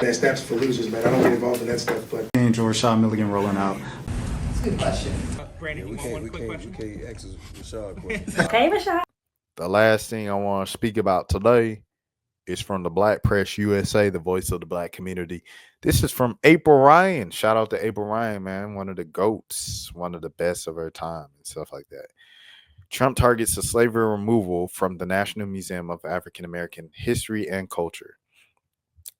That snaps for losers, man. I don't get involved in that stuff, but Angel Rashad Milligan rolling out. That's a good question. Brandon, Yeah, you want one quick question? we can't ask Rashad questions. Okay, Rashad. The last thing I want to speak about today is from the Black Press USA, the voice of the Black community. This is from April Ryan. Shout out to April Ryan, man. One of the GOATs, one of the best of her time and stuff like that. Trump targets the slavery removal from the National Museum of African American History and Culture.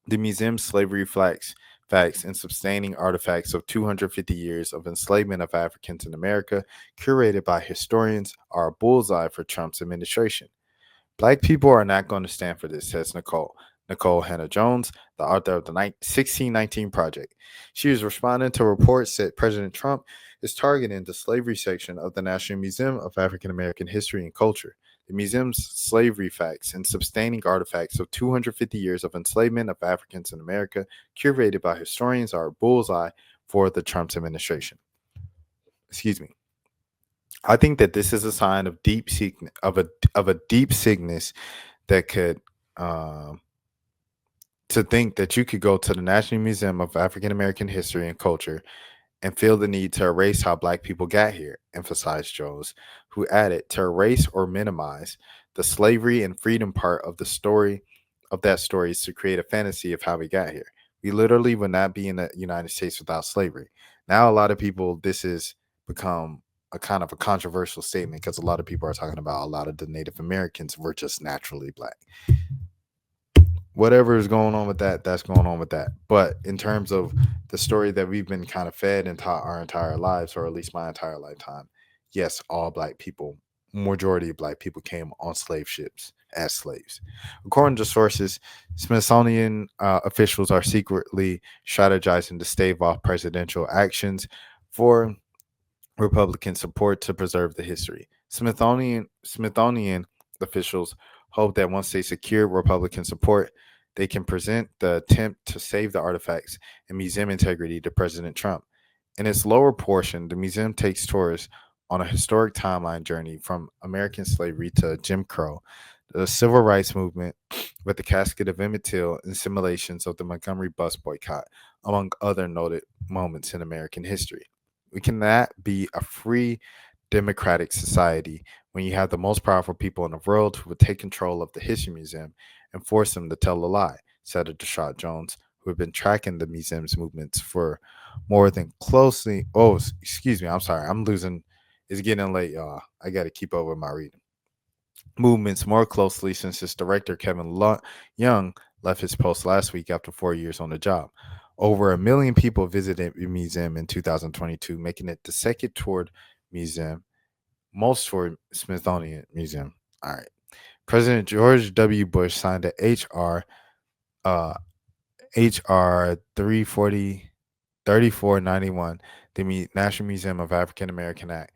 The museum's slavery facts and sustaining artifacts of 250 years of enslavement of Africans in America, curated by historians, are a bullseye for Trump's administration. Black people are not going to stand for this, says Nicole Hannah Jones, the author of the 1619 Project. She is responding to reports that President Trump is targeting the slavery section of the National Museum of African American History and Culture. The museum's slavery facts and sustaining artifacts of 250 years of enslavement of Africans in America, curated by historians, are a bullseye for the Trump administration. Excuse me. I think that this is a sign of deep sickness that could to think that you could go to the National Museum of African American History and Culture and feel the need to erase how Black people got here, emphasized Jones, who added, to erase or minimize the slavery and freedom part of the story of that story is to create a fantasy of how we got here. We literally would not be in the United States without slavery. Now, a lot of people, this has become a kind of a controversial statement because a lot of people are talking about a lot of the Native Americans were just naturally Black. Whatever is going on with that, that's going on with that. But in terms of the story that we've been kind of fed and taught our entire lives, or at least my entire lifetime, yes, all Black people, majority of Black people came on slave ships as slaves. According to sources, Smithsonian officials are secretly strategizing to stave off presidential actions for Republican support to preserve the history. Smithsonian officials hope that once they secure Republican support, they can present the attempt to save the artifacts and museum integrity to President Trump. In its lower portion, the museum takes tourists on a historic timeline journey from American slavery to Jim Crow, the civil rights movement, with the casket of Emmett Till and simulations of the Montgomery bus boycott, among other noted moments in American history. We cannot be a free democratic society when you have the most powerful people in the world who would take control of the History Museum and force them to tell a lie, said Rashad Jones, who had been tracking the museum's movements for more than closely. Oh, excuse me. I'm sorry. I'm losing. It's getting late, y'all. I got to keep up with my reading. Movements more closely since its director, Kevin Young, left his post last week after 4 years on the job. Over 1 million people visited the museum in 2022, making it the second toured museum, most toured Smithsonian Museum. All right. President George W. Bush signed a HR 3491, the National Museum of African American Act,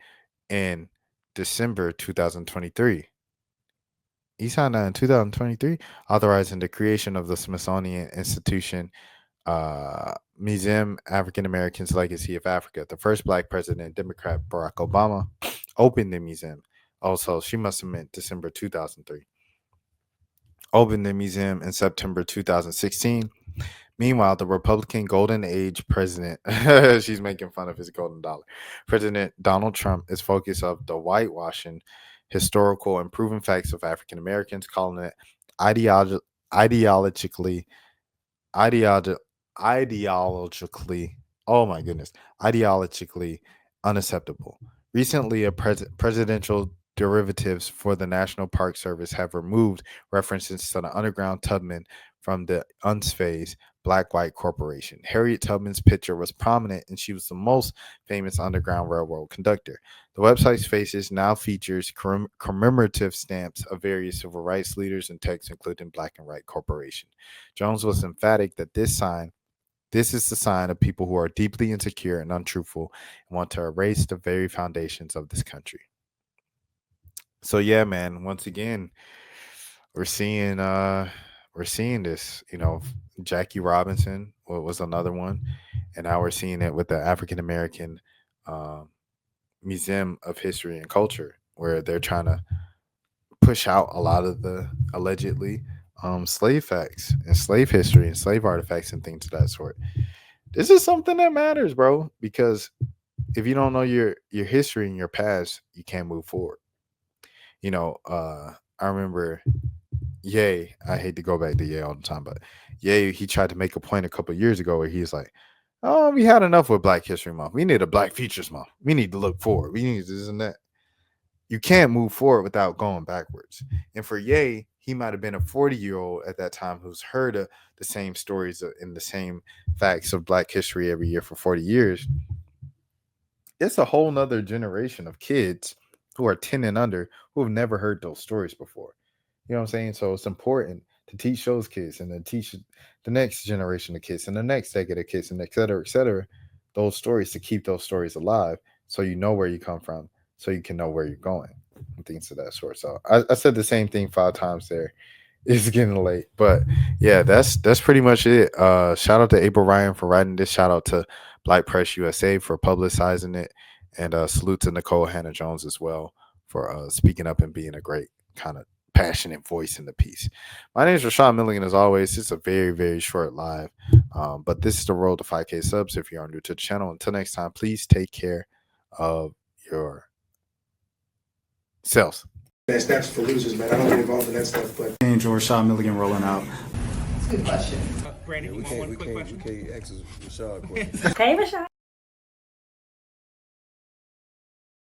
in December 2023. He signed that in 2023, authorizing the creation of the Smithsonian Institution Museum African Americans Legacy of Africa. The first Black president, Democrat Barack Obama, opened the museum. Also, she must have meant December 2003. Opened the museum in September 2016. Meanwhile, the Republican Golden Age president, she's making fun of his golden dollar, President Donald Trump is focused on the whitewashing historical and proven facts of African Americans, calling it ideologically, ideolo- ideologically, oh my goodness, ideologically unacceptable. Recently, a presidential derivatives for the National Park Service have removed references to the underground Tubman from the unfazed Black-White Corporation. Harriet Tubman's picture was prominent, and she was the most famous Underground Railroad conductor. The website's faces now features commemorative stamps of various civil rights leaders and texts, including Black and White Corporation. Jones was emphatic that this is the sign of people who are deeply insecure and untruthful and want to erase the very foundations of this country. So yeah, man, once again, we're seeing this, Jackie Robinson was another one, and now we're seeing it with the African American Museum of History and Culture, where they're trying to push out a lot of the allegedly slave facts and slave history and slave artifacts and things of that sort. This is something that matters, bro, because if you don't know your history and your past, you can't move forward. I remember Ye. I hate to go back to Ye all the time, but Ye, he tried to make a point a couple of years ago where he's like, "Oh, we had enough with Black History Month. We need a Black Features Month. We need to look forward. We need this and that." You can't move forward without going backwards. And for Ye, he might have been a 40-year-old at that time who's heard the same stories and the same facts of Black history every year for 40 years. It's a whole nother generation of kids who are 10 and under who have never heard those stories before. You know what I'm saying? So it's important to teach those kids and then teach the next generation of kids and the next decade of kids and et cetera, those stories to keep those stories alive so you know where you come from, so you can know where you're going and things of that sort. So I said the same thing 5 times there. It's getting late, but yeah, that's pretty much it. Shout out to April Ryan for writing this. Shout out to Black Press USA for publicizing it, and salute to Nicole Hannah Jones as well for speaking up and being a great kind of passionate voice in the piece. My name is Rashad Milligan. As always, it's a very, very short live, but this is the road to 5K subs. If you're new to the channel, until next time, please take care of your selves. That's steps for losers, man. I don't get involved in that stuff, but Angel Rashad Milligan rolling out. Good question. We can't ask Rashad questions. Hey, Rashad.